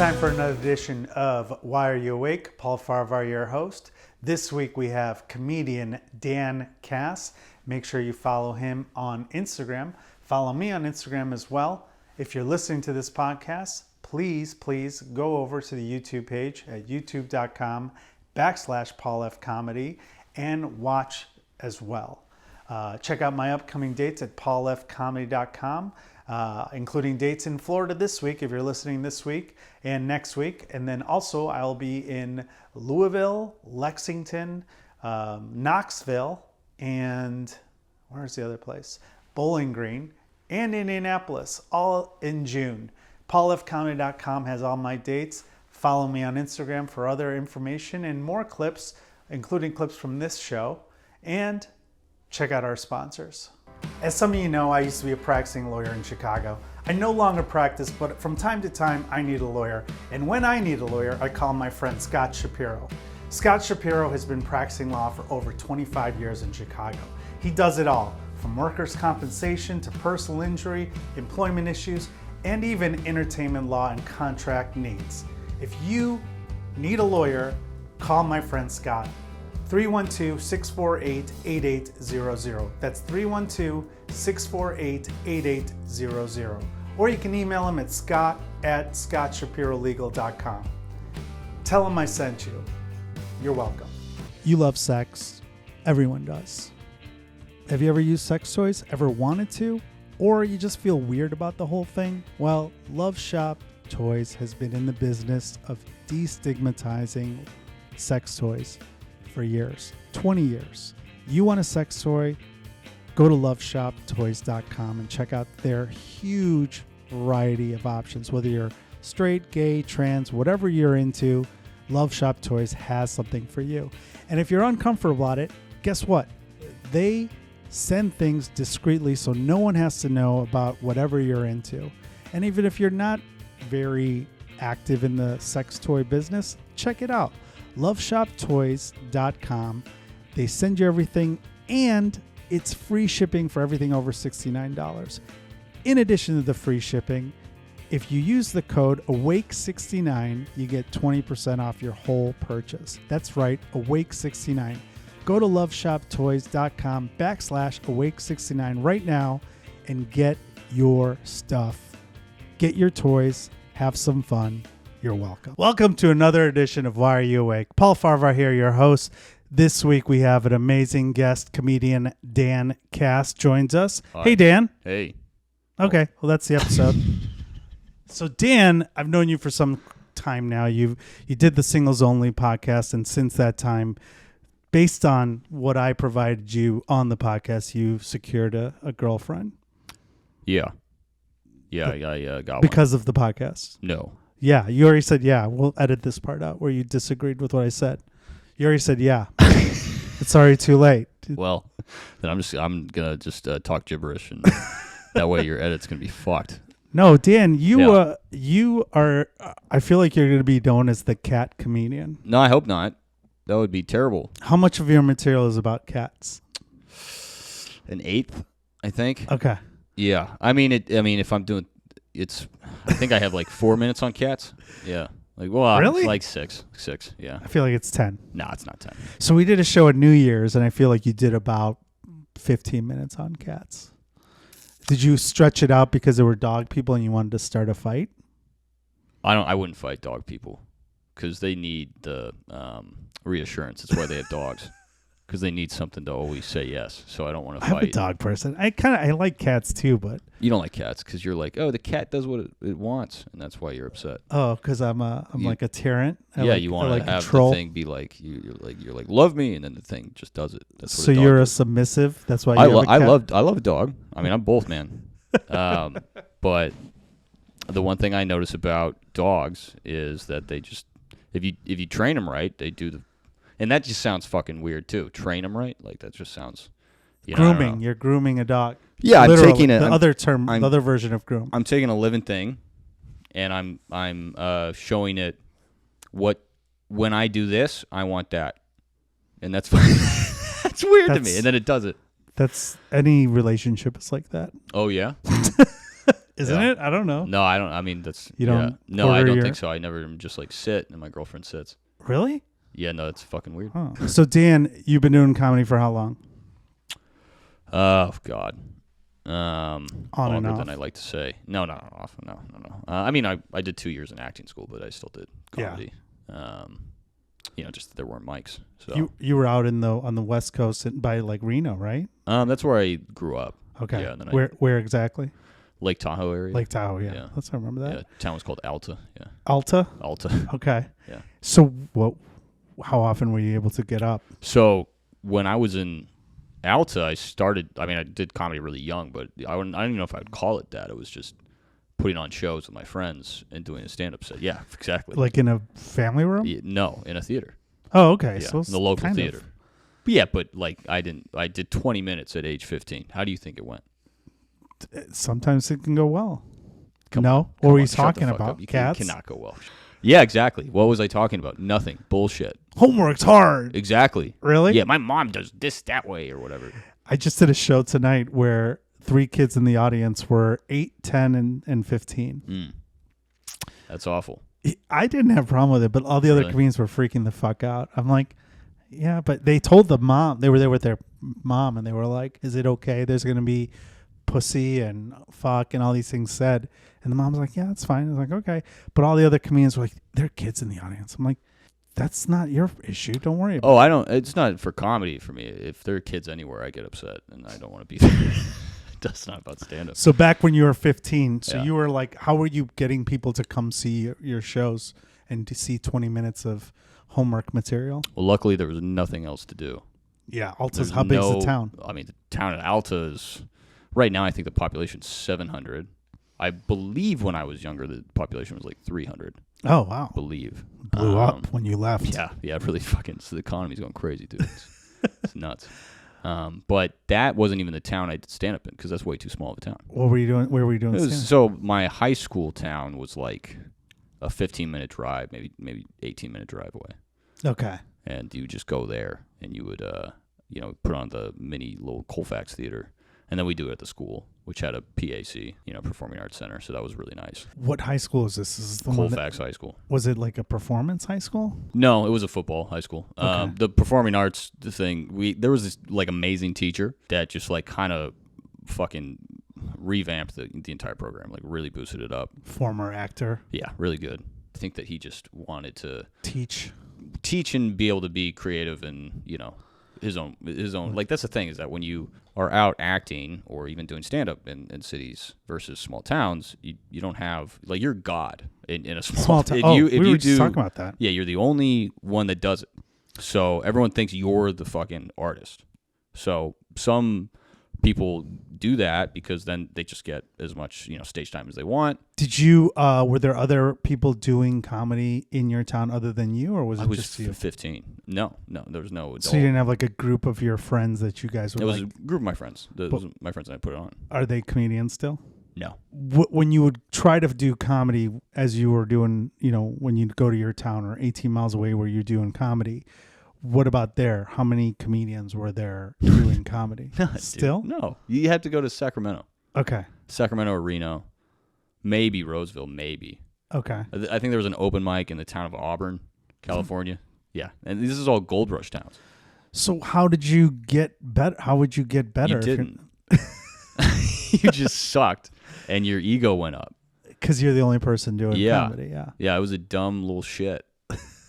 time for another edition of Why Are You Awake? Paul Farahvar, your host. This week we have comedian Dan Kass. Make sure you follow him on Instagram. Follow me on Instagram as well. If you're listening to this podcast, please go over to the YouTube page at youtube.com/paulfcomedy and watch as well. Check out my upcoming dates at paulfcomedy.com. Including dates in Florida this week, if you're listening this week and next week. And then also I'll be in Louisville, Lexington, Knoxville, and where's the other place? Bowling Green and Indianapolis, all in June. paulfcomedy.com has all my dates. Follow me on Instagram for other information and more clips, including clips from this show. And check out our sponsors. As some of you know, I used to be a practicing lawyer in Chicago. I no longer practice, but from time to time, I need a lawyer. And when I need a lawyer, I call my friend Scott Shapiro. Scott Shapiro has been practicing law for over 25 years in Chicago. He does it all, from workers' compensation to personal injury, employment issues, and even entertainment law and contract needs. If you need a lawyer, call my friend Scott. 312-648-8800. That's 312-648-8800. Or you can email him at scott@scottshapirolegal.com. Tell him I sent you. You're welcome. You love sex. Everyone does. Have you ever used sex toys? Ever wanted to? Or you just feel weird about the whole thing? Well, Love Shop Toys has been in the business of destigmatizing sex toys for years, 20 years. You want a sex toy? Go to loveshoptoys.com and check out their huge variety of options. Whether you're straight, gay, trans, whatever you're into, Love Shop Toys has something for you. And if you're uncomfortable about it, guess what? They send things discreetly so no one has to know about whatever you're into. And even if you're not very active in the sex toy business, check it out. loveshoptoys.com. They send you everything, and it's free shipping for everything over $69. In addition to the free shipping, if you use the code AWAKE69, you get 20% off your whole purchase. That's right, AWAKE69. Go to loveshoptoys.com/AWAKE69 right now and get your stuff. Get your toys, have some fun. You're welcome. Welcome to another edition of Why Are You Awake? Paul Farahvar here, your host. This week we have an amazing guest, comedian Dan Kass joins us. Hi. Hey, Dan. Hey. Okay, well, that's the episode. So, Dan, I've known you for some time now. You did the Singles Only podcast, and since that time, based on what I provided you on the podcast, you secured a girlfriend. Yeah. I got because of the podcast. No. Yeah, you already said yeah. We'll edit this part out where you disagreed with what I said. You already said yeah. It's already too late. Well, then I'm gonna talk gibberish, and that way your edit's gonna be fucked. No, Dan, you are. I feel like you're gonna be known as the cat comedian. No, I hope not. That would be terrible. How much of your material is about cats? An eighth, I think. Okay. Yeah, I mean, if I'm doing, I think I have like 4 minutes on cats. Yeah. Really? Like six. Yeah. I feel like it's 10. No, it's not 10. So we did a show at New Year's, and I feel like you did about 15 minutes on cats. Did you stretch it out because there were dog people and you wanted to start a fight? I wouldn't fight dog people because they need the reassurance. That's why they have dogs. Because they need something to always say yes, so I don't want to fight. I'm a dog person. I like cats too, but you don't like cats because you're like, oh, the cat does what it wants, and that's why you're upset. Oh, because I'm like a tyrant. You want to have control. The thing be like you're like love me, and then the thing just does it. That's what so you're a submissive. That's why I love a dog. I mean, I'm both, man. But the one thing I notice about dogs is that they just if you train them right, they do the. And that just sounds fucking weird too. Train them right, like that just sounds. Grooming. You're grooming a dog. Yeah, literally, I'm taking the other version of groom. I'm taking a living thing, and I'm showing it what when I do this, I want that, and that's that's weird to me. And then it does it. That's any relationship is like that. Oh yeah. Isn't it? I don't know. No, I don't. I mean, that's You don't No, I order don't your- think so. I never just like sit and my girlfriend sits. Really? Yeah, no, it's fucking weird. Oh. So Dan, you've been doing comedy for how long? Oh God. On Longer and off. than I like to say. No, off. No. I mean, I did 2 years in acting school, but I still did comedy. Just there weren't mics. So You were out on the West Coast by like Reno, right? that's where I grew up. Okay. Yeah. And then Where exactly? Lake Tahoe area. Lake Tahoe. Yeah. Yeah. Let's remember that. Yeah, town was called Alta. Yeah. Alta. Alta. Okay. Yeah. So what? How often were you able to get up? So when I was in Alta, I did comedy really young, but I don't even know if I would call it that. It was just putting on shows with my friends and doing a stand-up set. Yeah, exactly. Like in a family room? Yeah, no, in a theater. Oh, okay. Yeah, So it's in the local kind theater. of- But yeah, but like I did 20 minutes at age 15. How do you think it went? Sometimes it can go well. Come no? on, What were on, you shut the talking fuck about? up. You Cats? cannot go well. Yeah, exactly. What was I talking about? Nothing. Bullshit. Homework's hard. Exactly. Really? Yeah, my mom does this that way or whatever. I just did a show tonight where 3 kids in the audience were 8, 10, and 15. That's awful. I didn't have a problem with it, but all the other Really? comedians were freaking the fuck out. I'm like, yeah, but they told the mom, they were there with their mom, and they were like, is it okay? There's going to be pussy and fuck and all these things said. And the mom's like, yeah, it's fine. I was like, okay. But all the other comedians were like, there are kids in the audience. I'm like, that's not your issue. Don't worry about it. It's not for comedy for me. If there are kids anywhere, I get upset and I don't want to be there. That's not about stand-up. So back when you were 15, so Yeah. you were like, how were you getting people to come see your shows and to see 20 minutes of homework material? Well, luckily there was nothing else to do. Yeah, Alta's, There's how big's no- the town? I mean, the town of Alta is, right now I think the population's 700. I believe when I was younger, the population was like 300. Oh, wow. Believe. Blew up when you left. Yeah, really fucking, so the economy's going crazy, dude. It's nuts. But that wasn't even the town I did stand-up in because that's way too small of a town. What were you doing? Where were you doing stand-up? So my high school town was like a 15-minute drive, maybe 18-minute drive away. Okay. And you just go there and you would, put on the mini little Colfax theater. And then we do it at the school, which had a PAC, Performing Arts Center. So that was really nice. What high school is this? Is this the one Colfax High School. Was it like a performance high school? No, it was a football high school. Okay. The performing arts thing, there was this like amazing teacher that just like kind of fucking revamped the entire program, like really boosted it up. Former actor. Yeah, really good. I think that he just wanted to Teach and be able to be creative and, his own like that's the thing is that when you are out acting or even doing stand-up in cities versus small towns, you don't have like you're God in a small town. We were just talking about that. Yeah, you're the only one that does it. So everyone thinks you're the fucking artist. So some people do that because then they just get as much stage time as they want. Did you? Were there other people doing comedy in your town other than you, or was it just you? 15. No, there was no adult. So you didn't have like a group of your friends that you guys were. It was like, a group of my friends. It was my friends and I put it on. Are they comedians still? No. When you would try to do comedy as you were doing, when you go to your town or 18 miles away where you're doing comedy, what about there? How many comedians were there doing comedy? Still? Dude, no. You have to go to Sacramento. Okay. Sacramento or Reno. Maybe Roseville, maybe. Okay. I think there was an open mic in the town of Auburn, California. Yeah. And this is all gold rush towns. So how did you get better? How would you get better? You didn't. You just sucked and your ego went up. Because you're the only person doing comedy. Yeah. Yeah, I was a dumb little shit.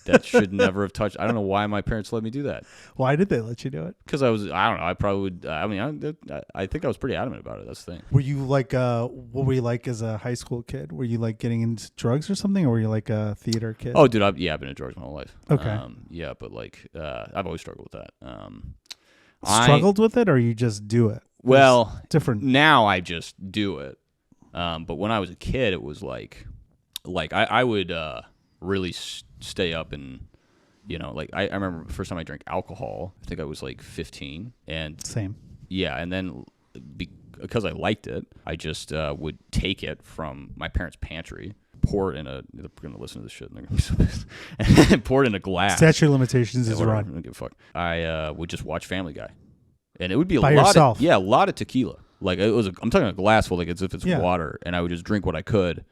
That should never have touched. I don't know why my parents let me do that. Why did they let you do it? Because I don't know. I probably would. I think I was pretty adamant about it. That's the thing. Were you like, what were you like as a high school kid? Were you like getting into drugs or something? Or were you like a theater kid? Oh, dude. I've been in drugs my whole life. Okay. Yeah, but like, I've always struggled with that. Struggled with it, or you just do it? Well, it's different. Now I just do it. But when I was a kid, it was like I would really stay up and I remember the first time I drank alcohol. I think I was like 15 and same. Yeah, and then because I liked it, I just would take it from my parents' pantry, pour it in they're gonna listen to this shit and they're gonna be so pissed. And pour it in a glass. Statute of limitations is run. I don't give a fuck. I would just watch Family Guy. And it would be by yourself. A lot of tequila. Like I'm talking a glass full, like as if it's Yeah. water, and I would just drink what I could,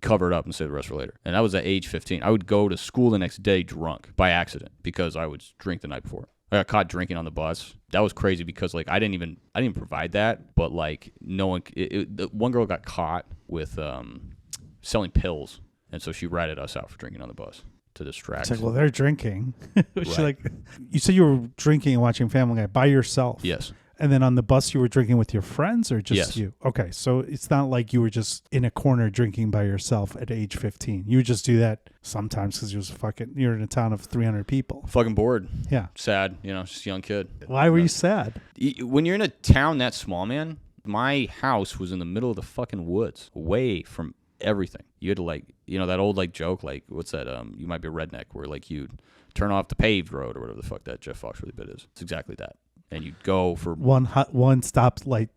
cover it up, and save the rest for later. And that was at age 15. I would go to school the next day drunk by accident because I would drink the night before. I got caught drinking on the bus. That was crazy because like I didn't provide that, but like no one. One girl got caught with selling pills, and so she ratted us out for drinking on the bus to distract. It's like, well, they're drinking. Right. Like, you said you were drinking and watching Family Guy by yourself. Yes. And then on the bus, you were drinking with your friends or just Yes. you? Okay, so it's not like you were just in a corner drinking by yourself at age 15. You would just do that sometimes because you're in a town of 300 people. Fucking bored. Yeah. Sad. Just a young kid. Why were you sad? When you're in a town that small, man, my house was in the middle of the fucking woods, away from everything. You had to like, that old like joke, like what's that? You might be a redneck, where like you'd turn off the paved road or whatever the fuck that Jeff Foxworthy bit is. It's exactly that. And you'd go for one stoplight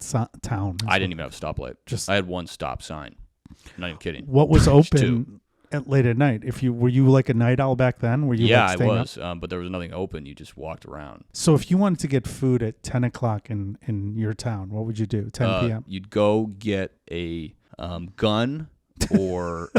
town. I didn't even have a stoplight. I had one stop sign. I'm not even kidding. What was Two. open at late at night? Were you like a night owl back then? Were you? Yeah, like I staying was. up? But there was nothing open. You just walked around. So if you wanted to get food at 10 o'clock in your town, what would you do? 10 p.m. You'd go get a gun or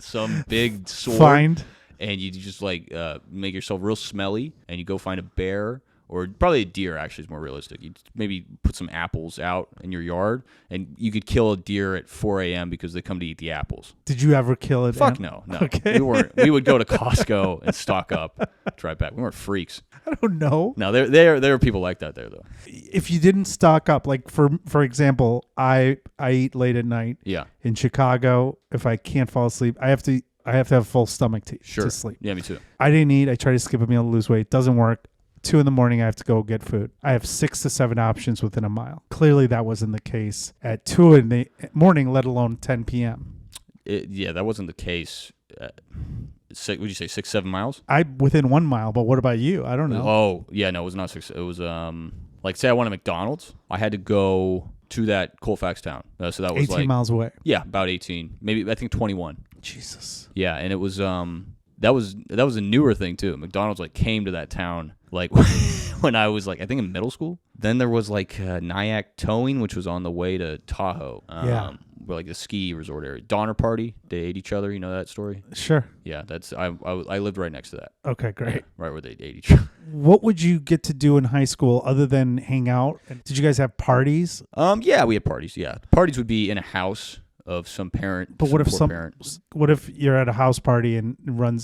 some big sword. And you just like make yourself real smelly, and you go find a bear, or probably a deer. Actually, is more realistic. You maybe put some apples out in your yard, and you could kill a deer at 4 a.m. because they come to eat the apples. Did you ever kill it? Fuck no. Okay. We would go to Costco and stock up, drive back. We weren't freaks. I don't know. No, there are people like that there though. If you didn't stock up, like for example, I eat late at night. Yeah. In Chicago, if I can't fall asleep, I have to have full stomach to sleep. Yeah, me too. I didn't eat. I try to skip a meal to lose weight. Doesn't work. 2 a.m, I have to go get food. I have 6 to 7 options within a mile. Clearly, that wasn't the case at 2 a.m, let alone 10 p.m. That wasn't the case. Would you say 6, 7 miles? Within 1 mile. But what about you? I don't know. Oh, yeah, no, it was not 6. It was like say I went to McDonald's, I had to go to that Colfax town. So that was 18 miles away. Yeah, about 18, maybe I think 21. Jesus. Yeah, and it was that was a newer thing too. McDonald's like came to that town like when I was like I think in middle school. Then there was like Nyack Towing, which was on the way to Tahoe. Where like the ski resort area. Donner Party, they ate each other. You know that story? Sure. Yeah, that's I lived right next to that. Okay, great. Right where they ate each other. What would you get to do in high school other than hang out? Did you guys have parties? Yeah, we had parties. Yeah, parties would be in a house of some parent. But what if parent. What if you're at a house party and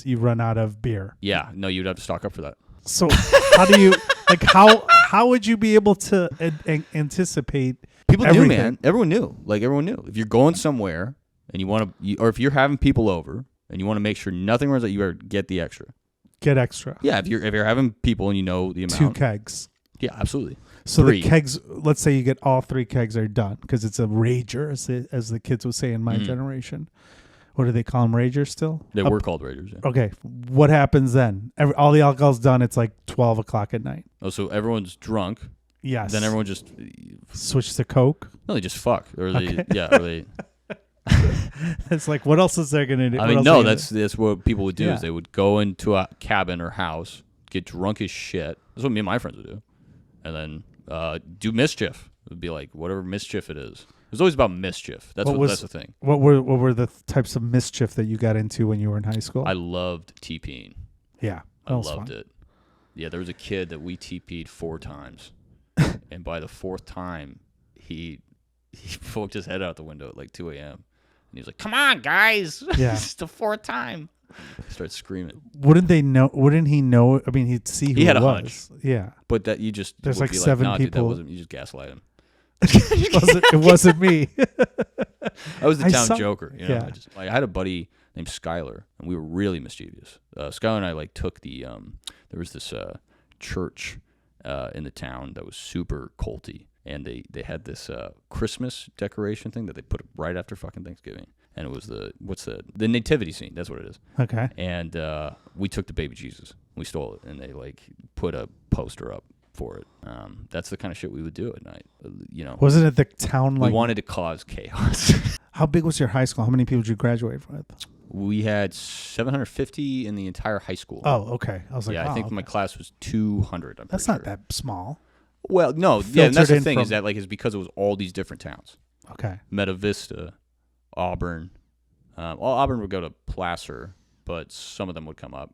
you run out of beer? Yeah, no, you'd have to stock up for that. So how do you like how would you be able to anticipate? People everything? knew, man. Everyone knew. Like everyone knew. If you're going somewhere and you want to, or if you're having people over and you want to make sure nothing runs out, you better get the extra. Get extra. Yeah, if you're having people and you know the amount. 2 kegs. Yeah, absolutely. So 3. the kegs, let's say you get all 3 kegs are done because it's a rager, as the kids would say in my generation. What do they call them? Ragers still? They were called Raiders. Yeah. Okay. What happens then? All the alcohol's done. It's like 12 o'clock at night. Oh, so everyone's drunk. Yes. Then everyone just switch to Coke. No, they just fuck. Or they, okay. Yeah. Or they. It's like, what else is there gonna do? I mean, no, that's what people would do is they would go into a cabin or house, get drunk as shit. That's what me and my friends would do, and then do mischief. It would be like whatever mischief it is. It was always about mischief. That's the thing. What were the types of mischief that you got into when you were in high school? I loved TPing. Yeah, I loved it. Yeah, there was a kid that we TP'd 4 times, and by the 4th time, he poked his head out the window at like 2 a.m. and he was like, "Come on, guys! Yeah, it's the 4th time." He started screaming. Wouldn't he know? I mean, he'd see who he had it a was. hunch. Yeah, but that you just there's like be 7 like, nah, people. Dude, that wasn't, you just gaslight him. It wasn't me. I was the town joker. You know? Yeah. I had a buddy named Skylar, and we were really mischievous. Skylar and I like took the there was this church in the town that was super culty, and they had this Christmas decoration thing that they put right after fucking Thanksgiving, and it was the nativity scene. That's what it is. Okay. And we took the baby Jesus. We stole it, and they like put a poster up for it. That's the kind of shit we would do at night. You know, wasn't it the town? We wanted to cause chaos. How big was your high school? How many people did you graduate with? We had 750 in the entire high school. Oh, okay. I was like, I think my class was 200. That's not that small. Well, no, and filtered that's the in thing from- is that like it's because it was all these different towns. Okay. Meta Vista, Auburn. Auburn would go to Placer, but some of them would come up.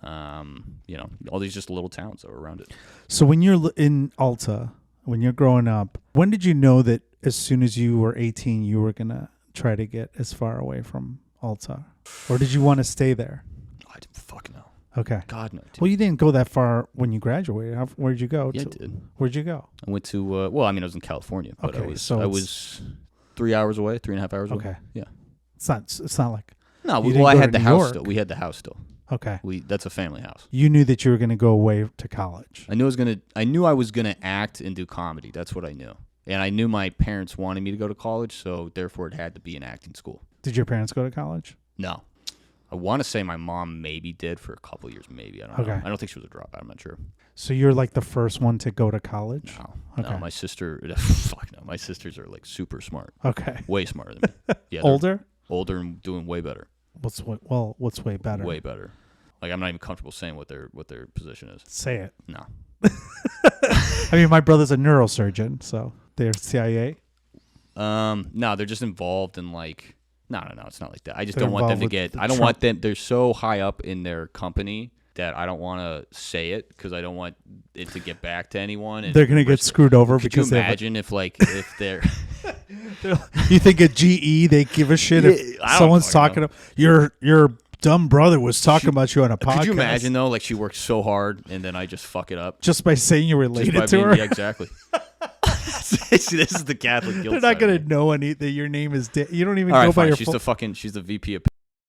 All these just little towns that were around it. So when you're in Alta, when you're growing up, when did you know that as soon as you were 18, you were going to try to get as far away from Alta? Or did you want to stay there? I didn't fucking know. Okay. God, no. Dude. Well, you didn't go that far when you graduated. Where'd you go? Yeah, I did. Where'd you go? I went to, I was in California, but Okay, I was 3 hours away, 3.5 hours away. Okay. Yeah. It's not like... No, You didn't I go had to the New house York. still. We had the house still. Okay. That's a family house. You knew that you were going to go away to college. I knew I was gonna act and do comedy. That's what I knew. And I knew my parents wanted me to go to college, so therefore it had to be an acting school. Did your parents go to college? No. I want to say my mom maybe did for a couple of years, maybe. I don't know. Okay. I don't think she was a dropout. I'm not sure. So you're like the first one to go to college? No. Okay. No, my sister, fuck no. My sisters are like super smart. Okay. Way smarter than me. Yeah, they're Older? Older and doing way better. What's way better? Way better. Like I'm not even comfortable saying what their position is. Say it. No. I mean, my brother's a neurosurgeon, so they're CIA. No, they're just involved in like no, it's not like that. I just They're don't want them involved to with get the I don't Trump- want them they're so high up in their company that I don't want to say it because I don't want it to get back to anyone. And They're gonna get screwed over Could you because they have imagine if they're you think at GE they give a shit Yeah, I if don't someone's fucking talking your dumb brother was talking about you on a podcast? Could you imagine though? Like she worked so hard and then I just fuck it up. just by saying you're Just related by to being- her? Yeah, exactly. this is the Catholic guilt. They're not side gonna of it. know that your name is. You don't even All go right, by fine. your. She's the VP of.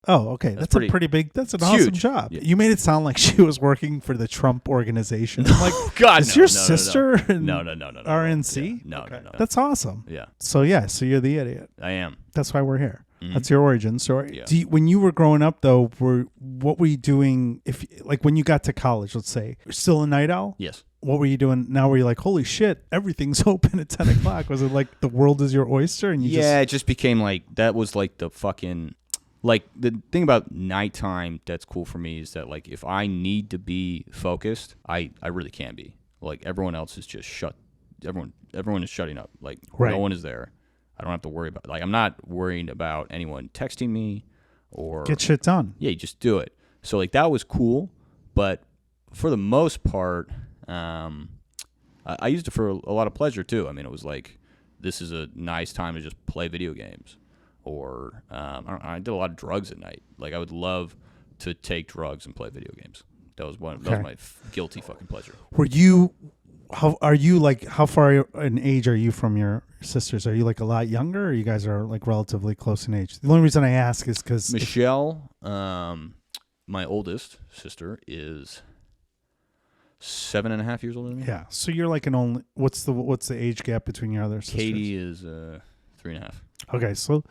Oh, okay. That's pretty- a pretty big. That's an it's awesome huge. job. Yeah. You made it sound like she was working for the Trump organization. I'm like, God, is no, your no, no, no. sister in No. RNC? Yeah. No, Okay. no. That's awesome. Yeah, So so you're the idiot. I am. That's why we're here. Mhm. That's your origin story. Yeah. When you were growing up, though, what were you doing? If like when you got to college, let's say, still a night owl. Yes. What were you doing? Now were you like, holy shit, everything's open at 10 o'clock? Was it like the world is your oyster? And you It just became like that was like the fucking like the thing about nighttime that's cool for me is that like if I need to be focused, I really can be. Like everyone else is just shut. Everyone is shutting up. Like Right. no one is there. I don't have to worry about. Like I'm not worried about anyone texting me or get shit done. Yeah, you just do it. So like that was cool, but for the most part, I used it for a lot of pleasure too. I mean, it was like this is a nice time to just play video games, or I did a lot of drugs at night. Like I would love to take drugs and play video games. That was my guilty fucking pleasure. Were you? How are you? Like, how far in age are you from your sisters? Are you like a lot younger, or you guys are like relatively close in age? The only reason I ask is because Michelle, my oldest sister, is 7.5 years older than me. yeah. So you're like an only. What's the age gap between your other sisters? Katie is 3.5. Okay, so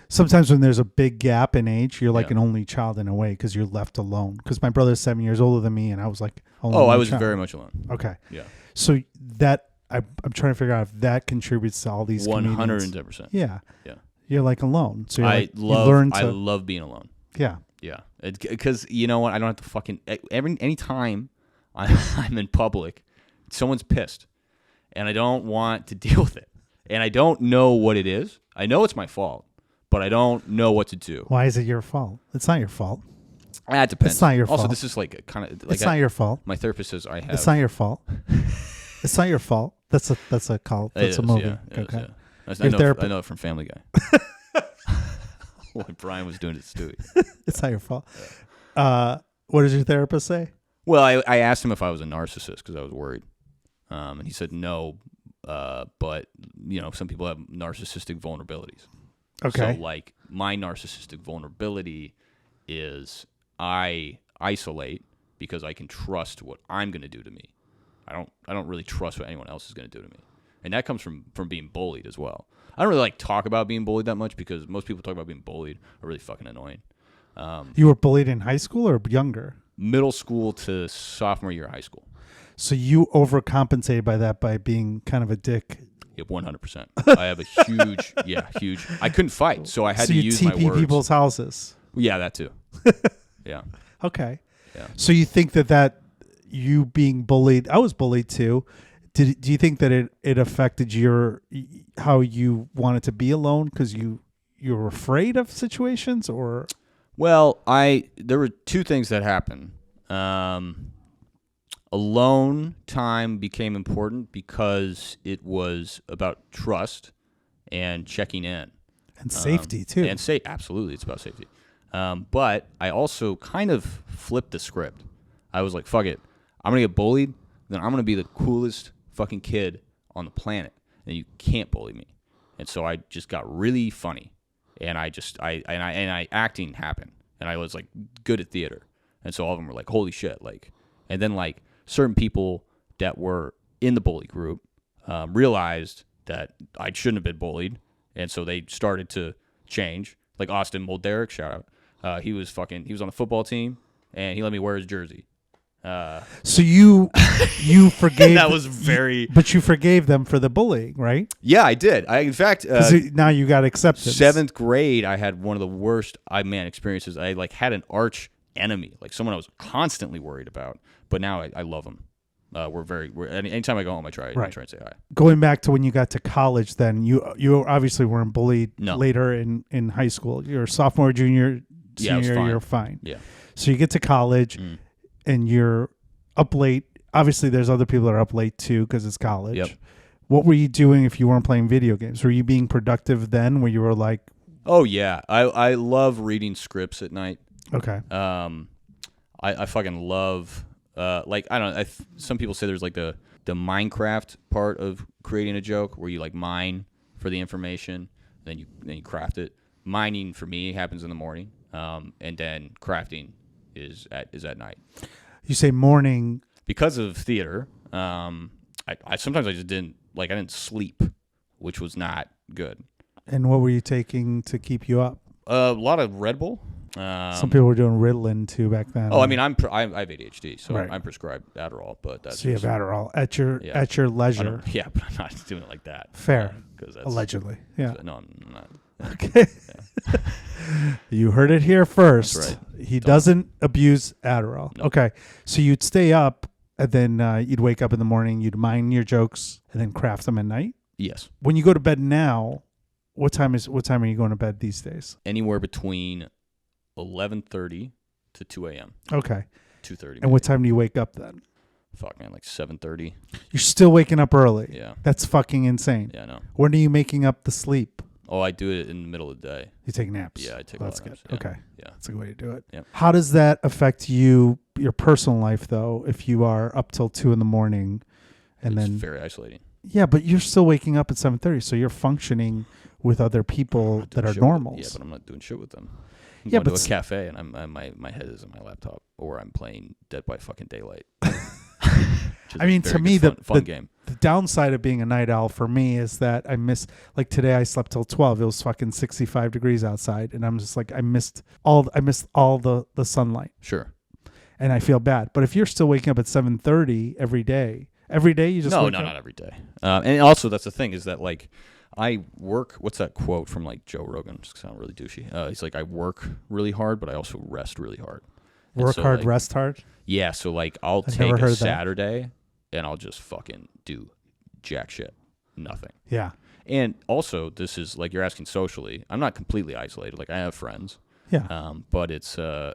sometimes when there's a big gap in age, you're like Yeah. an only child in a way because you're left alone. Because my brother's 7 years older than me, and I was like, only I was child. very much alone. Okay. Yeah. So that I'm trying to figure out if that contributes to all these 110%. Yeah. Yeah. You're like alone. So you're I like, you learn to I love being alone. yeah. Yeah. Because you know what? I don't have to fucking anytime I'm in public, someone's pissed, and I don't want to deal with it, and I don't know what it is. I know it's my fault, but I don't know what to do. Why is it your fault? It's not your fault. That depends. It's not your Also, fault. this is like a kind of like It's not your fault. my therapist says I have. It's not your fault. It's not your fault. That's a call. It That's a is, movie. yeah, it is, Okay. yeah. Your I know it from Family Guy. What Brian was doing to Stewie. It's not your fault. What does your therapist say? Well, I asked him if I was a narcissist because I was worried, and he said no, but some people have narcissistic vulnerabilities. Okay. So like my narcissistic vulnerability is I isolate because I can trust what I'm going to do to me. I don't really trust what anyone else is going to do to me, and that comes from being bullied as well. I don't really like talk about being bullied that much because most people talk about being bullied are really fucking annoying. You were bullied in high school or younger? Middle school to sophomore year of high school. So you overcompensated by that by being kind of a dick. Yeah, 100%. I have a huge. I couldn't fight, so I had So to you use my TP words. people's houses. Yeah, that too. Yeah. Okay. Yeah. So you think that you being bullied, I was bullied too. do you think that it affected how you wanted to be alone because you were afraid of situations, or? Well, there were two things that happened. Alone time became important because it was about trust and checking in. And safety, too. And absolutely, it's about safety. But I also kind of flipped the script. I was like, fuck it. I'm going to get bullied, then I'm going to be the coolest fucking kid on the planet, and you can't bully me. And so I just got really funny, and acting happened, and I was like good at theater. And so all of them were like, holy shit. Like, and then like certain people that were in the bully group realized that I shouldn't have been bullied. And so they started to change. Like Austin Molderic, shout out. He was on the football team, and he let me wear his jersey. So you forgave that was very, but you forgave them for the bullying, right? Yeah, I did. In fact, now you got acceptance. 7th grade, I had one of the worst experiences. I like had an arch enemy, like someone I was constantly worried about. But now I love him. Anytime I go home, I try and say hi. Going back to when you got to college, then you obviously weren't bullied later in high school. You're sophomore, junior, senior, you're fine. Yeah. So you get to college. And you're up late. Obviously, there's other people that are up late too because it's college. Yep. What were you doing if you weren't playing video games? Were you being productive then where you were like... Oh, yeah. I love reading scripts at night. Okay. I fucking love... I don't know. Some people say there's like the Minecraft part of creating a joke where you like mine for the information, then you craft it. Mining for me happens in the morning, and then crafting is at night. You say morning because of theater. I sometimes I didn't sleep, which was not good. And what were you taking to keep you up? A lot of Red Bull. Some people were doing Ritalin too back then. Oh, I mean, I have ADHD, so I'm prescribed Adderall. But that's so you have Adderall at your leisure. Yeah, but I'm not doing it like that. Fair, allegedly. Yeah. No, I'm not. Okay. Yeah. You heard it here first. That's right. He doesn't abuse Adderall. Nope. Okay. So you'd stay up and then you'd wake up in the morning, you'd mine your jokes and then craft them at night? Yes. When you go to bed now, what time are you going to bed these days? Anywhere between 11:30 to 2 a.m. Okay. 2:30. And what time do you wake up then? Fuck, man, like 7:30. You're still waking up early. Yeah. That's fucking insane. Yeah, I know. When are you making up the sleep? Oh, I do it in the middle of the day. You take naps? Yeah, I take naps. That's good. Yeah. Okay. Yeah. That's a good way to do it. Yep. How does that affect your personal life, though, if you are up till 2 a.m. and it's then... very isolating. Yeah, but you're still waking up at 7:30, so you're functioning with other people that are normals. Yeah, but I'm not doing shit with them. I'm going to a cafe and my head is in my laptop, or I'm playing Dead by fucking Daylight. I mean, to me, fun game. The downside of being a night owl for me is that I miss, like today I slept till 12. It was fucking 65 degrees outside, and I'm just like I missed all the sunlight. Sure. And I feel bad. But if you're still waking up at 7:30 every day you just wake up? Not every day. And also that's the thing is that like I work. What's that quote from like Joe Rogan? Just sound really douchey. He's like, I work really hard, but I also rest really hard. Work hard, rest hard. Yeah. So like I'll take a Saturday and I'll just fucking do jack shit, nothing. Yeah. And also, this is like you're asking socially. I'm not completely isolated. Like I have friends. Yeah. But it's I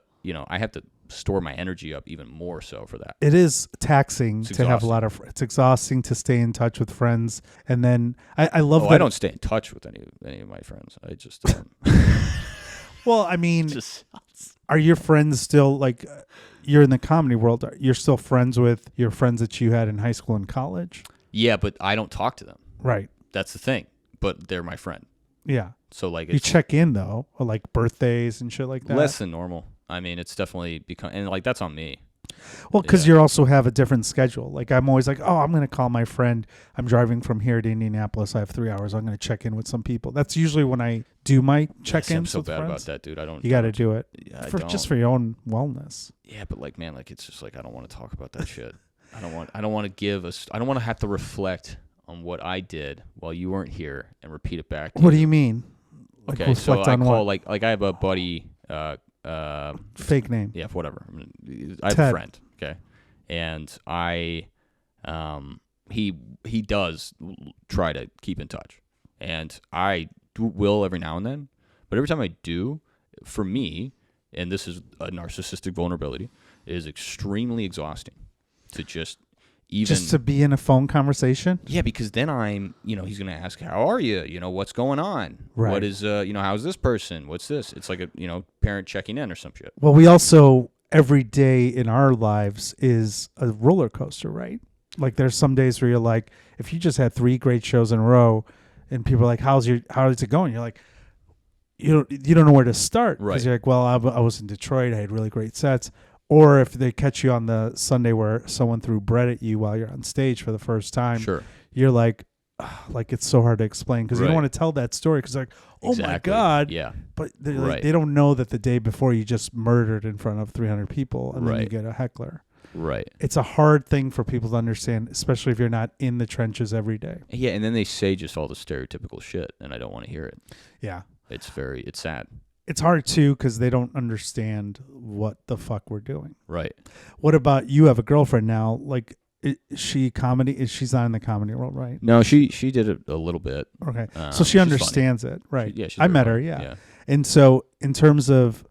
have to store my energy up even more so for that. It is taxing to have a lot of. It's exhausting to stay in touch with friends, and then I love. I don't stay in touch with any of my friends. I just. Well, I mean, are your friends still like? You're in the comedy world. You're still friends with your friends that you had in high school and college? Yeah, but I don't talk to them. Right. That's the thing. But they're my friend. Yeah. So like you check in though, or like birthdays and shit like that. Less than normal. I mean, it's definitely become, and like that's on me. Well, because you also have a different schedule. Like I'm always like, oh, I'm going to call my friend. I'm driving from here to Indianapolis. I have 3 hours. I'm going to check in with some people. That's usually when I do my check-ins. I'm so with bad friends. about that, dude. I don't. You got to do it just for your own wellness. Yeah, but like, man, like it's just like I don't want to talk about that shit. I don't want to I don't want to have to reflect on what I did while you weren't here and repeat it back. What do you mean? Like okay, so I call like I have a buddy. Fake name. Yeah, whatever. I have a friend. Okay, and he he does try to keep in touch, and I will every now and then. But every time I do, for me, and this is a narcissistic vulnerability, it is extremely exhausting to just to be in a phone conversation. Yeah, because then he's going to ask, how are you? What's going on? Right. What is, how's this person? What's this? It's like a, parent checking in or some shit. Well, we also, every day in our lives is a roller coaster, right? Like there's some days where you're like, if you just had 3 great shows in a row and people are like, how's it going? You're like, you don't know where to start. Right. Because you're like, well, I was in Detroit. I had really great sets. Or if they catch you on the Sunday where someone threw bread at you while you're on stage for the first time, sure, you're like it's so hard to explain because you don't want to tell that story because like, oh exactly. my God. Yeah. But they don't know that the day before you just murdered in front of 300 people and then you get a heckler. Right. It's a hard thing for people to understand, especially if you're not in the trenches every day. Yeah, and then they say just all the stereotypical shit, and I don't want to hear it. Yeah. It's sad. It's hard, too, because they don't understand what the fuck we're doing. Right. What about you have a girlfriend now? Like, is she comedy? She's not in the comedy world, right? No, she did it a little bit. Okay. So she understands it, right? I met her, yeah. And so in terms of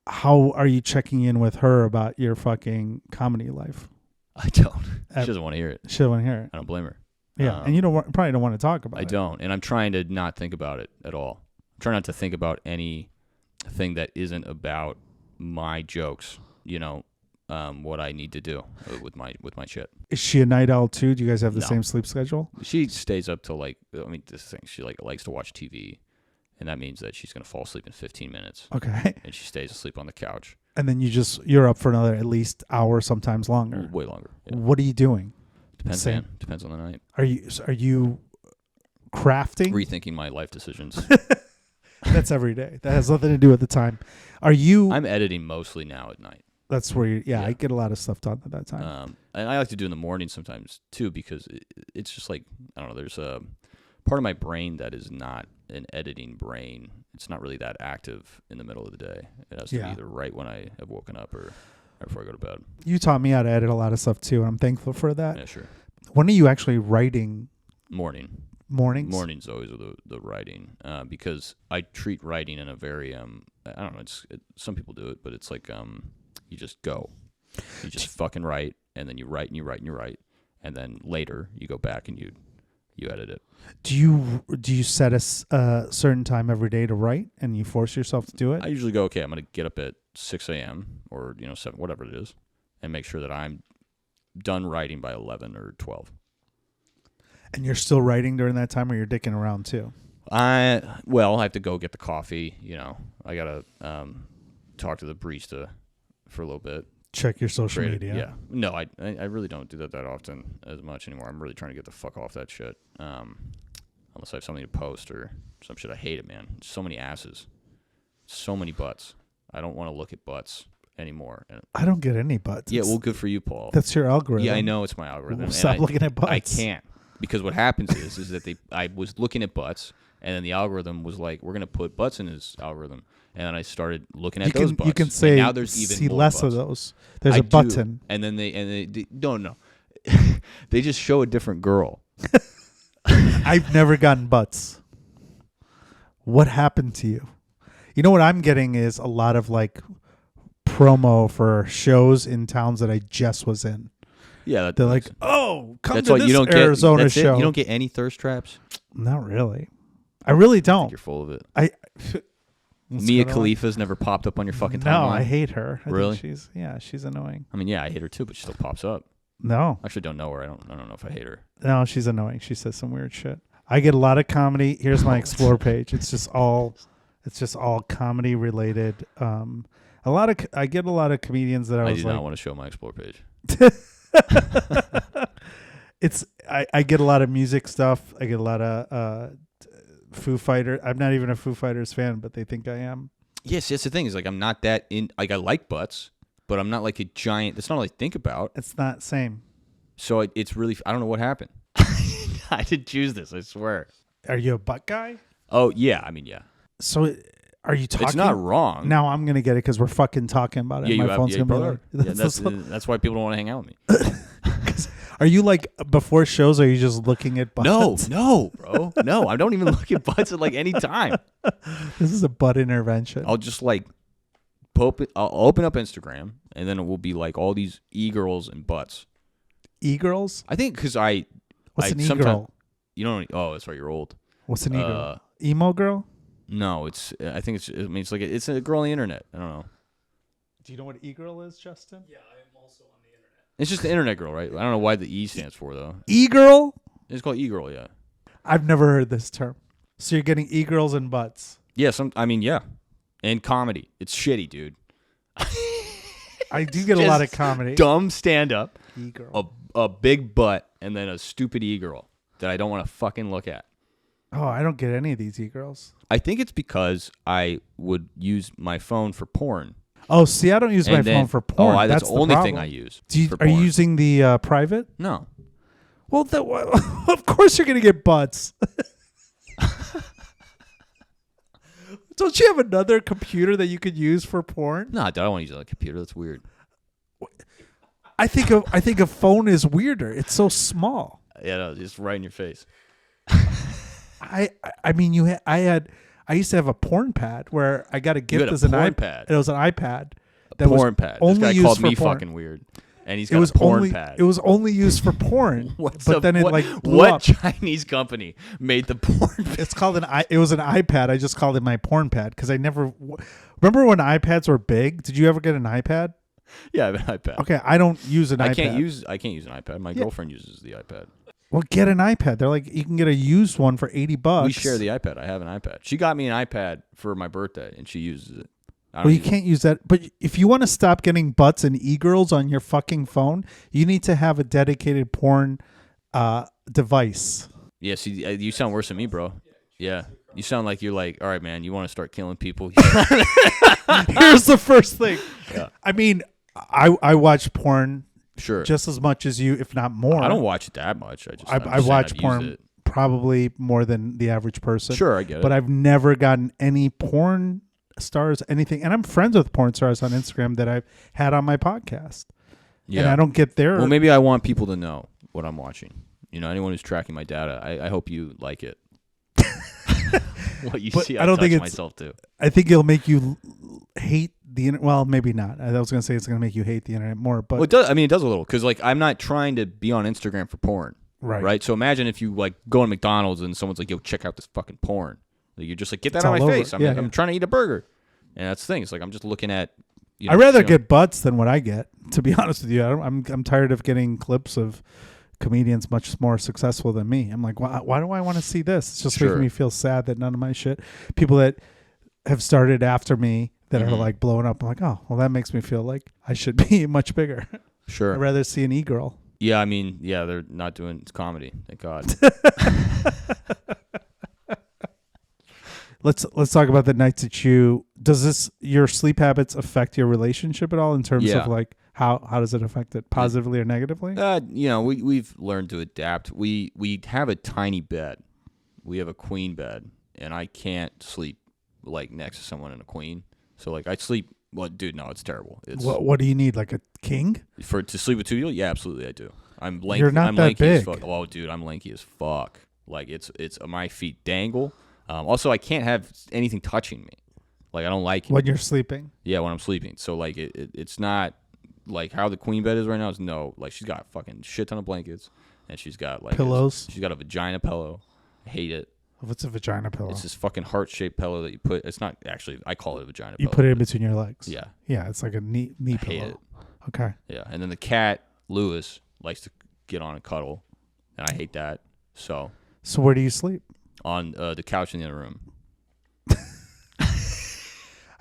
how are you checking in with her about your fucking comedy life? I don't. She doesn't want to hear it. She doesn't want to hear it. I don't blame her. Yeah, and you probably don't want to talk about it. I don't, and I'm trying to not think about it at all. Try not to think about anything that isn't about my jokes, what I need to do with my shit. Is she a night owl too? Do you guys have the same sleep schedule? She stays up till she likes to watch TV, and that means that she's going to fall asleep in 15 minutes. Okay. And she stays asleep on the couch. And then you're up for another at least hour, sometimes longer. Way longer. Yeah. What are you doing? Depends, man. Depends on the night. Are you crafting? Rethinking my life decisions. That's every day. That has nothing to do with the time. I'm editing mostly now at night. That's where I get a lot of stuff done at that time. And I like to do in the morning sometimes too, because it's just like, I don't know, there's a part of my brain that is not an editing brain. It's not really that active in the middle of the day. It has to be either right when I have woken up or before I go to bed. You taught me how to edit a lot of stuff too, and I'm thankful for that. Yeah, sure. When are you actually writing? Mornings? Mornings always are the writing, because I treat writing in a very, I don't know, some people do it, but it's like you just go. You just fucking write, and then you write and you write and you write, and then later you go back and you edit it. Do you set a certain time every day to write, and you force yourself to do it? I usually go, okay, I'm going to get up at 6 a.m. or 7, whatever it is, and make sure that I'm done writing by 11 or 12. And you're still writing during that time, or you're dicking around too? I have to go get the coffee. I gotta talk to the barista for a little bit. Check your social media. Yeah. No, I really don't do that often as much anymore. I'm really trying to get the fuck off that shit. Unless I have something to post or some shit. I hate it, man. So many asses. So many butts. I don't want to look at butts anymore. I don't get any butts. Yeah, well, good for you, Paul. That's your algorithm. Yeah, I know it's my algorithm. Well, stop looking at butts. I can't. Because what happens is that I was looking at butts, and then the algorithm was like, we're going to put butts in his algorithm. And then I started looking at those butts. You can say, now there's even see more less butts. of those. There's a button. And then they no. They just show a different girl. I've never gotten butts. What happened to you? You know what I'm getting is a lot of like promo for shows in towns that I just was in. Yeah, they're like, "Oh, come that's to why this you don't Arizona get, show." You don't get any thirst traps? Not really. I really don't. You're full of it. Mia Khalifa's never popped up on your fucking timeline. No, I hate her. Really? She's annoying. I mean, yeah, I hate her too, but she still pops up. No, I actually don't know her. I don't know if I hate her. No, she's annoying. She says some weird shit. I get a lot of comedy. Here's my explore page. It's just all comedy related. I get a lot of comedians that I do not want to show my explore page. I get a lot of music stuff. I get a lot of Foo Fighters. I'm not even a Foo Fighters fan, but they think I am. Yes, that's the thing. Is like I'm not that in. Like I like butts, but I'm not like a giant. That's not all I think about. It's not same. So it's really. I don't know what happened. I didn't choose this. I swear. Are you a butt guy? Oh yeah. I mean yeah. So are you talking? It's not wrong. Now I'm gonna get it because we're fucking talking about it. Yeah, My phone's gonna be like, that's why people don't want to hang out with me. Are you like before shows? Or are you just looking at butts? No, bro. No, I don't even look at butts at like any time. This is a butt intervention. I'll just like I'll open up Instagram, and then it will be like all these e-girls and butts. E-girls? I think because What's an e-girl? You don't. Oh, that's right. You're old. What's an e-girl? Emo girl? No, I think it's. I mean, it's a girl on the internet. I don't know. Do you know what e-girl is, Justin? Yeah, I am also on the internet. It's just the internet girl, right? I don't know why the E stands for though. E-girl? It's called e-girl, yeah. I've never heard this term. So you're getting e-girls and butts. Yeah, yeah. And comedy. It's shitty, dude. I do get a lot of comedy. Dumb stand-up, E-girl. a big butt, and then a stupid e-girl that I don't want to fucking look at. Oh, I don't get any of these e-girls. I think it's because I would use my phone for porn. Oh, see, I don't use my phone for porn. Oh, that's the only problem. thing I use. Are you using the private? No. Well, of course you're going to get butts. Don't you have another computer that you could use for porn? No, I don't want to use it on a computer. That's weird. I think a phone is weirder. It's so small. Yeah, no, just right in your face. I mean, I used to have a porn pad where I got a gift as an iPad. It was an iPad. That porn pad. This guy called me fucking weird. And he's got a porn pad. It was only used for porn. Blew what up. Chinese company made the porn pad? It's called it was an iPad. I just called it my porn pad because I never remember when iPads were big. Did you ever get an iPad? Yeah, I have an iPad. Okay, I don't use an iPad. I can't use an iPad. My girlfriend uses the iPad. Well, get an iPad. They're like, you can get a used one for $80. We share the iPad. I have an iPad. She got me an iPad for my birthday, and she uses it. Well, you can't use that. But if you want to stop getting butts and e-girls on your fucking phone, you need to have a dedicated porn device. Yeah, see, you sound worse than me, bro. Yeah. You sound like you're like, all right, man, you want to start killing people? Here's the first thing. Yeah. I mean, I watch porn just as much as you, if not more. I don't watch it that much. I watch porn probably more than the average person. Sure, I get it. But I've never gotten any porn stars, anything. And I'm friends with porn stars on Instagram that I've had on my podcast. Yeah. And I don't get their... Well, maybe I want people to know what I'm watching. You know, anyone who's tracking my data, I hope you like it. What you see, I don't think myself too. I think it'll make you hate the internet. Well, maybe not. I was going to say it's going to make you hate the internet more, but well, it does. I mean, it does a little because, like, I'm not trying to be on Instagram for porn, right? So imagine if you like go to McDonald's and someone's like, "Yo, check out this fucking porn." Like, you're just like, "Get that out of my face." I'm trying to eat a burger, and that's the thing. It's like I'm just looking at. You know, I'd rather get butts than what I get. To be honest with you, I'm tired of getting clips of comedians much more successful than me. I'm like, why do I want to see this? It's just making me feel sad that none of my shit, people that have started after me that are like blowing up, I'm like, oh, well, that makes me feel like I should be much bigger. Sure. I'd rather see an e-girl. Yeah, I mean, yeah, they're not doing comedy. Thank God. Let's talk about the nights that does your sleep habits affect your relationship at all in terms of like how does it affect it positively or negatively? You know, we've learned to adapt. We have a tiny bed. We have a queen bed, and I can't sleep like next to someone in a queen. So like I sleep. Well, dude, no, it's terrible. It's what do you need, like a king? To sleep with two people? Yeah, absolutely, I do. I'm lanky. You're not that big. As fuck. Oh, dude, I'm lanky as fuck. Like it's my feet dangle. Also, I can't have anything touching me. Like I don't like it. When you're sleeping. Yeah, when I'm sleeping. So like it's not like how the queen bed is right now. Is no, like she's got a fucking shit ton of blankets, and she's got like pillows. She's got a vagina pillow. I hate it. What's a vagina pillow? It's this fucking heart-shaped pillow that you put. It's not actually. I call it a vagina pillow. You put it in between your legs. Yeah. Yeah, it's like a knee pillow. I hate it. Okay. Yeah, and then the cat Lewis likes to get on and cuddle, and I hate that. So where do you sleep? On the couch in the other room.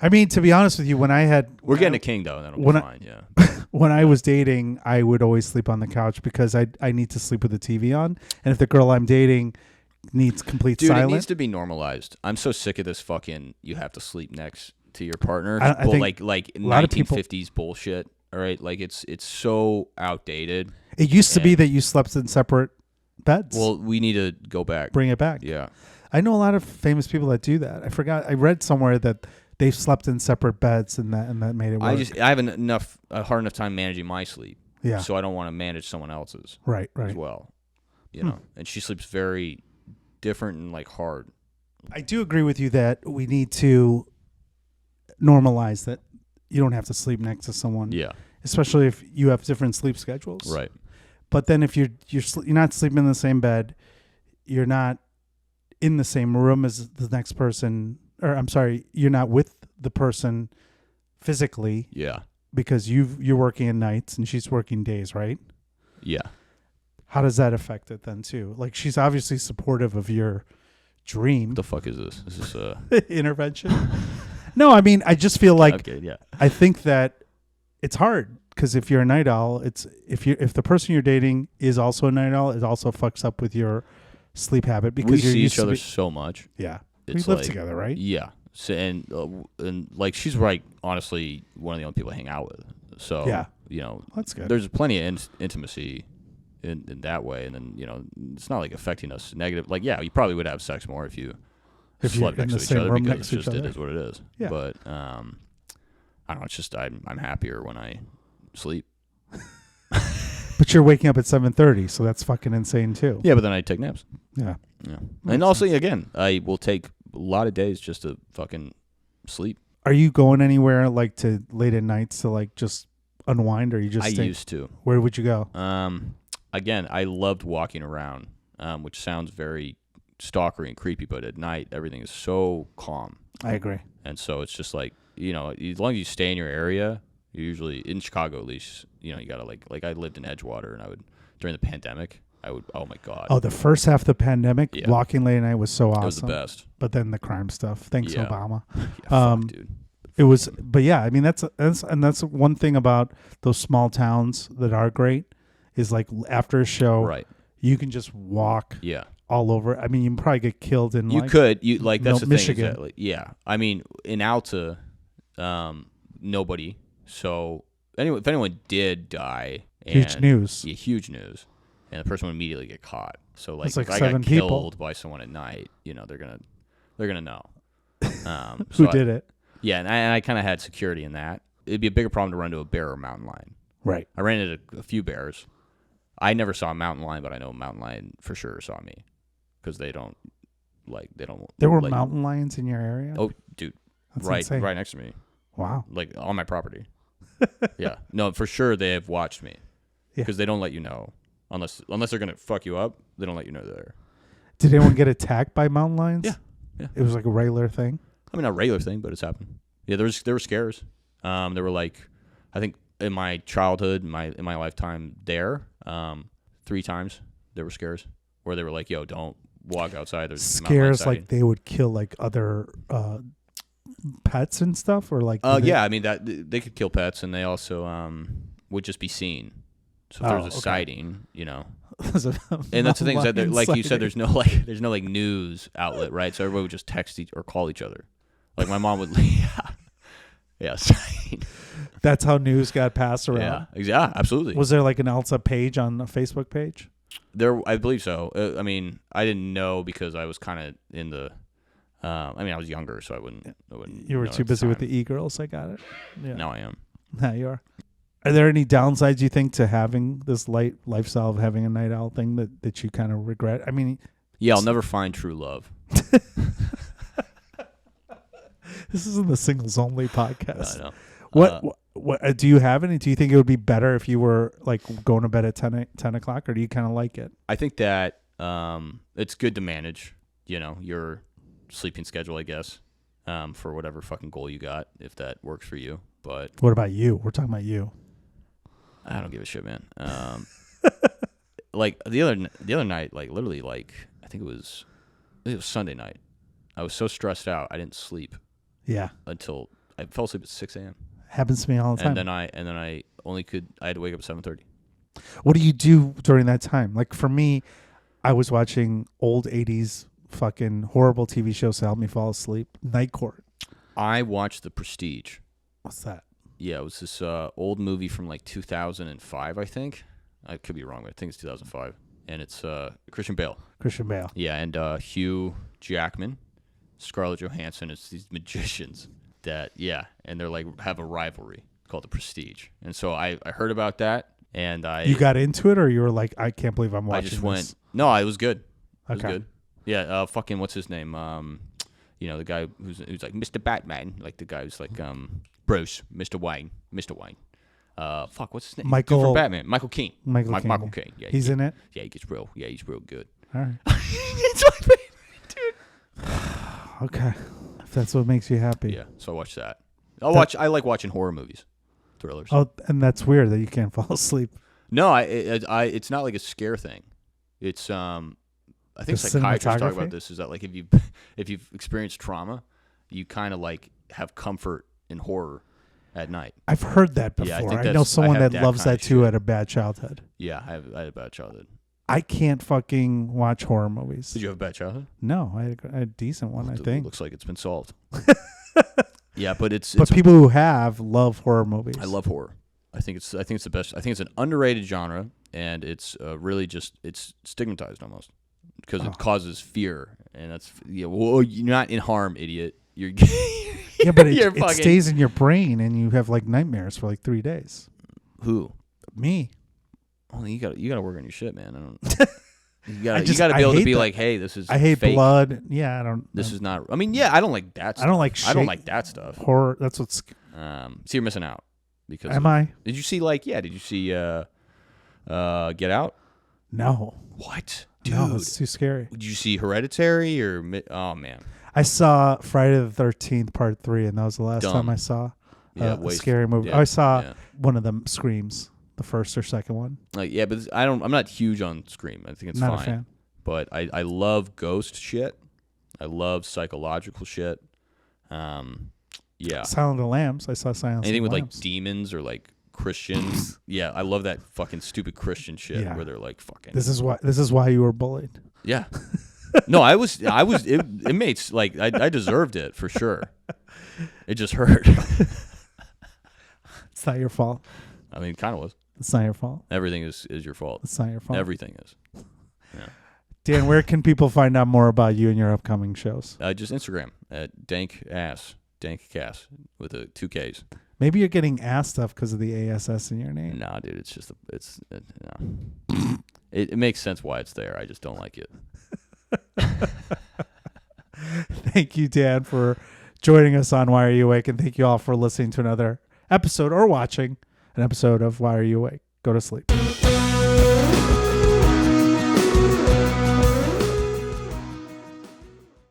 I mean, to be honest with you, we're getting a king though, and that'll be fine. Yeah. When I was dating, I would always sleep on the couch because I need to sleep with the TV on, and if the girl I'm dating needs complete silence, it needs to be normalized. I'm so sick of this fucking. You have to sleep next to your partner. I think like 1950s bullshit. All right, like it's so outdated. It used to be that you slept in separate beds. Well, we need to go back. Bring it back. Yeah. I know a lot of famous people that do that. I forgot. I read somewhere that they've slept in separate beds and that made it work. I have a hard enough time managing my sleep. Yeah. So I don't want to manage someone else's Right. as well. You know, and she sleeps very different and like hard. I do agree with you that we need to normalize that you don't have to sleep next to someone. Yeah. Especially if you have different sleep schedules. Right. But then if you're not sleeping in the same bed, you're not in the same room as the next person, or I'm sorry, you're not with the person physically. Yeah. Because you're working at nights and she's working days, right? Yeah. How does that affect it then too? Like, she's obviously supportive of your dream. What the fuck is this? Is this intervention? No, I mean, I just feel like okay, yeah. I think that it's hard because if you're a night owl, if the person you're dating is also a night owl, it also fucks up with your sleep habit because we you're see used each to other so much. Yeah, It's we live like, together, right? Yeah. So, and like she's like honestly one of the only people I hang out with. So yeah, you know, that's good. There's plenty of intimacy in that way, and then you know it's not like affecting us negative. Like yeah, you probably would have sex more if you slept next to each other because it is what it is. Yeah. But I don't know. It's just I'm happier when I sleep. But you're waking up at 7:30, so that's fucking insane too. Yeah, but then I take naps. Yeah. Yeah. And also again, I will take a lot of days just to fucking sleep. Are you going anywhere like to late at nights to like just unwind, or you just? I used to. Where would you go? Again, I loved walking around, which sounds very stalkery and creepy, but at night everything is so calm. I agree. And so it's just like, you know, as long as you stay in your area, you're usually in Chicago at least, you know, you gotta like I lived in Edgewater, and I would during the pandemic. Oh my God. Oh, the first half of the pandemic, Yeah. walking late at night was so awesome. It was the best. But then the crime stuff. Thanks, Yeah. Obama. Yeah, fuck, dude. It was, but yeah, I mean that's one thing about those small towns that are great is like after a show, Right. you can just walk Yeah. all over. I mean, you can probably get killed in. You could like that's the Michigan. thing. Exactly. Yeah. I mean, in Alta, nobody. So anyway, if anyone did die, Huge news. Yeah, huge news, and the person would immediately get caught. So like, It's like if I 7 got people. killed by someone at night, you know, they're gonna know. Who did it? Yeah, and I kind of had security in that. It'd be a bigger problem to run to a bear or mountain lion. Right. I ran into a few bears. I never saw a mountain lion, but I know a mountain lion for sure saw me because they don't. There were mountain lions in your area? Oh, dude, That's right insane. next to me. Wow. Like on my property. Yeah, no, for sure they have watched me because they don't let you know unless they're gonna fuck you up. They don't let you know they're there. Did anyone get attacked by mountain lions? Yeah. It was like a regular thing. I mean, not a regular thing, but it's happened. Yeah, there were scares. There were like, I think in my childhood, in my lifetime, 3 times there were scares where they were like, "Yo, don't walk outside." There's scares like they would kill like other pets and stuff, or like. Yeah, I mean that they could kill pets, and they also would just be seen. So if there was a sighting, you know. And that's the thing is that like you said, there's no like news outlet, right? So everybody would just text or call each other. Like my mom would, yeah. That's how news got passed around. Yeah, absolutely. Was there like an Elsa page on a Facebook page? I believe so. I mean, I didn't know because I was kind of in the. I mean, I was younger, so I wouldn't. You were too busy with the e-girls. I got it. Yeah. Now I am. Now you are. Are there any downsides you think to having this lifestyle of having a night owl thing that you kind of regret? I mean, yeah, I'll never find true love. This isn't the singles only podcast. I know. What do you have any? Do you think it would be better if you were like going to bed at 10 o'clock, or do you kind of like it? I think that it's good to manage, you know, your sleeping schedule, I guess, for whatever fucking goal you got, if that works for you. But what about you? We're talking about you. I don't give a shit, man. Like the other night, like literally, like I think it was Sunday night. I was so stressed out, I didn't sleep. Yeah. Until I fell asleep at 6 a.m. Happens to me all the time. And then I had to wake up at 7:30. What do you do during that time? Like for me, I was watching old 80s fucking horrible TV shows to help me fall asleep. Night Court. I watched The Prestige. What's that? Yeah, it was this old movie from like 2005, I think. I could be wrong, but I think it's 2005. And it's Christian Bale. Christian Bale. Yeah, and Hugh Jackman, Scarlett Johansson. It's these magicians that, and they're like have a rivalry called The Prestige. And so I heard about that, And you got into it, or you were like, I can't believe I'm watching I just this? went. No, it was good. It was Okay. good. Yeah. Fucking what's his name? The guy who's like Mr. Batman, like the guy who's like Bruce, Mr. Wayne. Fuck, what's his name? Michael- Dude from Batman. Michael Keane. Michael Caine. Michael Caine. Yeah, He's in it? Yeah, he's real good. All right. It's my favorite, dude. Okay. If that's what makes you happy. Yeah, so I watch that. I like watching horror movies, thrillers. Oh, and that's weird that you can't fall asleep. No, it's not like a scare thing. It's I think The psychiatrists talk cinematography? about this. Is that like if you've experienced trauma, you kind of like have comfort in horror at night. I've heard that before. Yeah, I think I know that's- someone I have that that loves kinda that too. shit. Had a bad childhood. Yeah, I had a bad childhood. I can't fucking watch horror movies. Did you have a bad childhood? No, I had a decent one, I It think. looks like it's been solved. Yeah, but it's But people who have love horror movies. I love horror. I think it's the best. I think it's an underrated genre, and it's really just it's stigmatized almost because it causes fear, and that's well, you're not in harm, idiot. You're Yeah, but you're it fucking- stays in your brain, and you have like nightmares for like 3 days. Who? Me. Oh, you got to work on your shit, man. I don't. You got to I be able to hate be that. like, hey, this is. I hate fake. blood. Yeah, I don't. This is not. I mean, yeah, I don't like that. Stuff. I don't like. I don't like that stuff. horror. That's what's. So you're missing out because. Am I? Did you see Did you see Get Out? No. What, dude? No, it's too scary. Did you see Hereditary or? Oh man. I saw Friday the 13th Part 3, and that was the last Dumb. time I saw Yeah, a scary movie. yeah, I saw yeah. one of them Screams, the first or second one. Yeah, but I'm not huge on Scream. I think it's Not fine. a fan. But I love ghost shit. I love psychological shit. Yeah. Silent of the Lambs. I saw Silent Anything of with the like Lambs. demons or like Christians. Yeah, I love that fucking stupid Christian shit Yeah. where they're like fucking. This is why you were bullied. Yeah. No, I was. It made like I deserved it for sure. It just hurt. It's not your fault. I mean, it kind of was. It's not your fault. Everything is your fault. It's not your fault. Everything is. Yeah. Dan, where can people find out more about you and your upcoming shows? Just Instagram at Dan Kass with 2 Ks. Maybe you're getting ass stuff because of the ASS in your name. Nah, dude, it's just no. It makes sense why it's there. I just don't like it. Thank you, Dan, for joining us on Why Are You Awake? And thank you all for listening to another episode or watching an episode of Why Are You Awake? Go to sleep.